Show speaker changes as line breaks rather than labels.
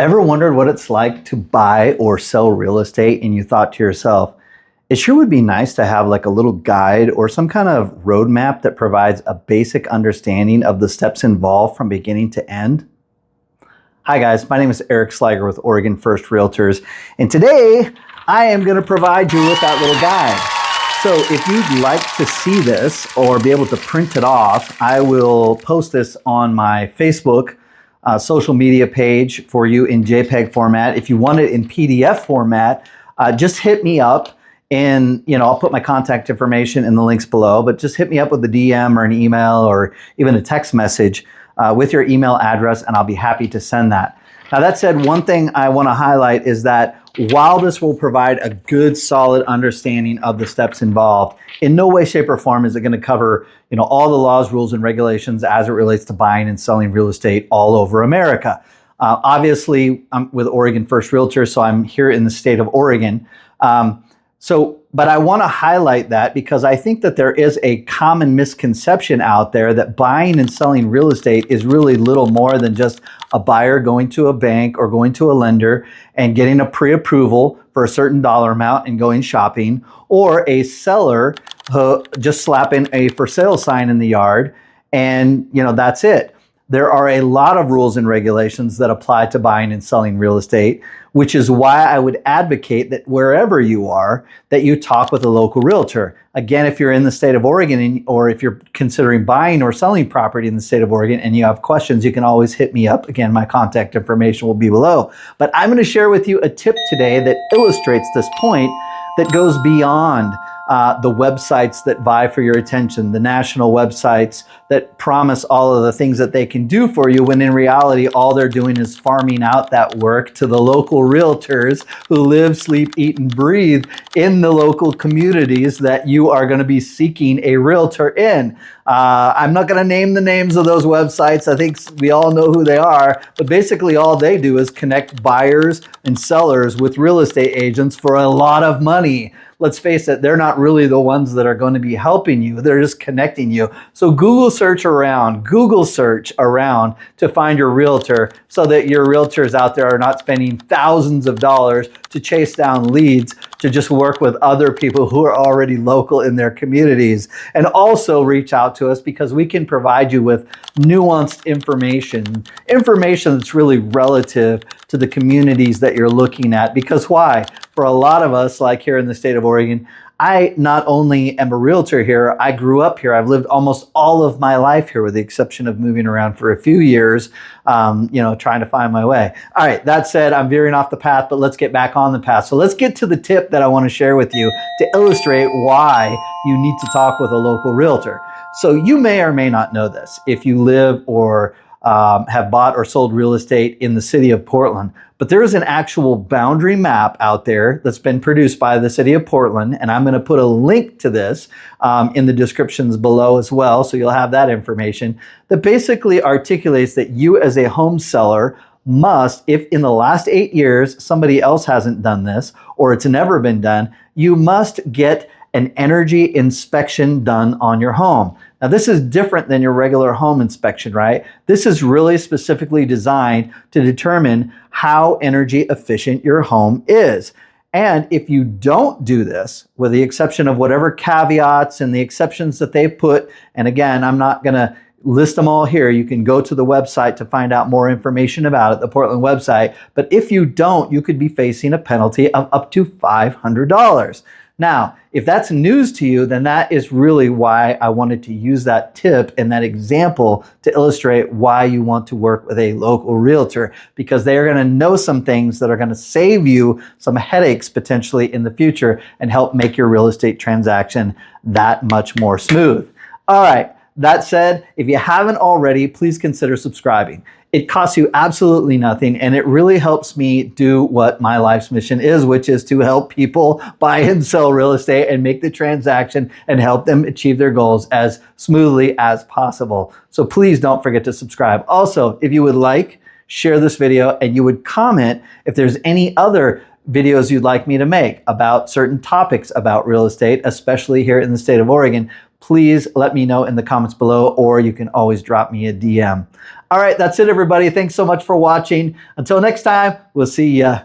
Ever wondered what it's like to buy or sell real estate and you thought to yourself, it sure would be nice to have like a little guide or some kind of roadmap that provides a basic understanding of the steps involved from beginning to end? Hi guys, my name is Eric Sliger with Oregon First Realtors, and today I am going to provide you with that little guide. So if you'd like to see this or be able to print it off, I will post this on my Facebook social media page for you in JPEG format. If you want it in PDF format, just hit me up, and I'll put my contact information in the links below, but just hit me up with a DM or an email or even a text message with your email address, and I'll be happy to send that. Now, that said, one thing I want to highlight is that while this will provide a good, solid understanding of the steps involved, in no way, shape, or form is it going to cover, all the laws, rules, and regulations as it relates to buying and selling real estate all over America. Obviously, I'm with Oregon First Realtors, so I'm here in the state of Oregon. But I want to highlight that because I think that there is a common misconception out there that buying and selling real estate is really little more than just a buyer going to a bank or going to a lender and getting a pre-approval for a certain dollar amount and going shopping, or a seller just slapping a for sale sign in the yard and that's it. There are a lot of rules and regulations that apply to buying and selling real estate, which is why I would advocate that wherever you are, that you talk with a local realtor. Again, if you're in the state of Oregon or if you're considering buying or selling property in the state of Oregon and you have questions, you can always hit me up. Again, my contact information will be below. But I'm going to share with you a tip today that illustrates this point that goes beyond the websites that vie for your attention, the national websites that promise all of the things that they can do for you, when in reality, all they're doing is farming out that work to the local realtors who live, sleep, eat, and breathe in the local communities that you are going to be seeking a realtor in. I'm not going to name the names of those websites. I think we all know who they are, but basically all they do is connect buyers and sellers with real estate agents for a lot of money. Let's face it, they're not really the ones that are going to be helping you. They're just connecting you. So Google search around to find your realtor so that your realtors out there are not spending thousands of dollars to chase down leads to just work with other people who are already local in their communities. And also reach out to us because we can provide you with nuanced information that's really relative to the communities that you're looking at. Because why? For a lot of us, like here in the state of Oregon, I not only am a realtor here, I grew up here. I've lived almost all of my life here with the exception of moving around for a few years, trying to find my way. All right, that said, I'm veering off the path, but let's get back on the path. So let's get to the tip that I want to share with you to illustrate why you need to talk with a local realtor. So you may or may not know this if you live or have bought or sold real estate in the city of Portland. But there is an actual boundary map out there that's been produced by the city of Portland, and I'm going to put a link to this in the descriptions below as well, so you'll have that information, that basically articulates that you as a home seller must, if in the last 8 years somebody else hasn't done this or it's never been done, you must get an energy inspection done on your home. Now, this is different than your regular home inspection, right? This is really specifically designed to determine how energy efficient your home is. And if you don't do this, with the exception of whatever caveats and the exceptions that they've put, and again, I'm not going to list them all here. You can go to the website to find out more information about it, the Portland website. But if you don't, you could be facing a penalty of up to $500. Now, if that's news to you, then that is really why I wanted to use that tip and that example to illustrate why you want to work with a local realtor, because they are going to know some things that are going to save you some headaches potentially in the future and help make your real estate transaction that much more smooth. All right. That said, if you haven't already, please consider subscribing. It costs you absolutely nothing, and it really helps me do what my life's mission is, which is to help people buy and sell real estate and make the transaction and help them achieve their goals as smoothly as possible. So please don't forget to subscribe. Also, if you would like, share this video, and you would comment if there's any other videos you'd like me to make about certain topics about real estate, especially here in the state of Oregon, please let me know in the comments below, or you can always drop me a DM. All right, that's it, everybody. Thanks so much for watching. Until next time, we'll see ya.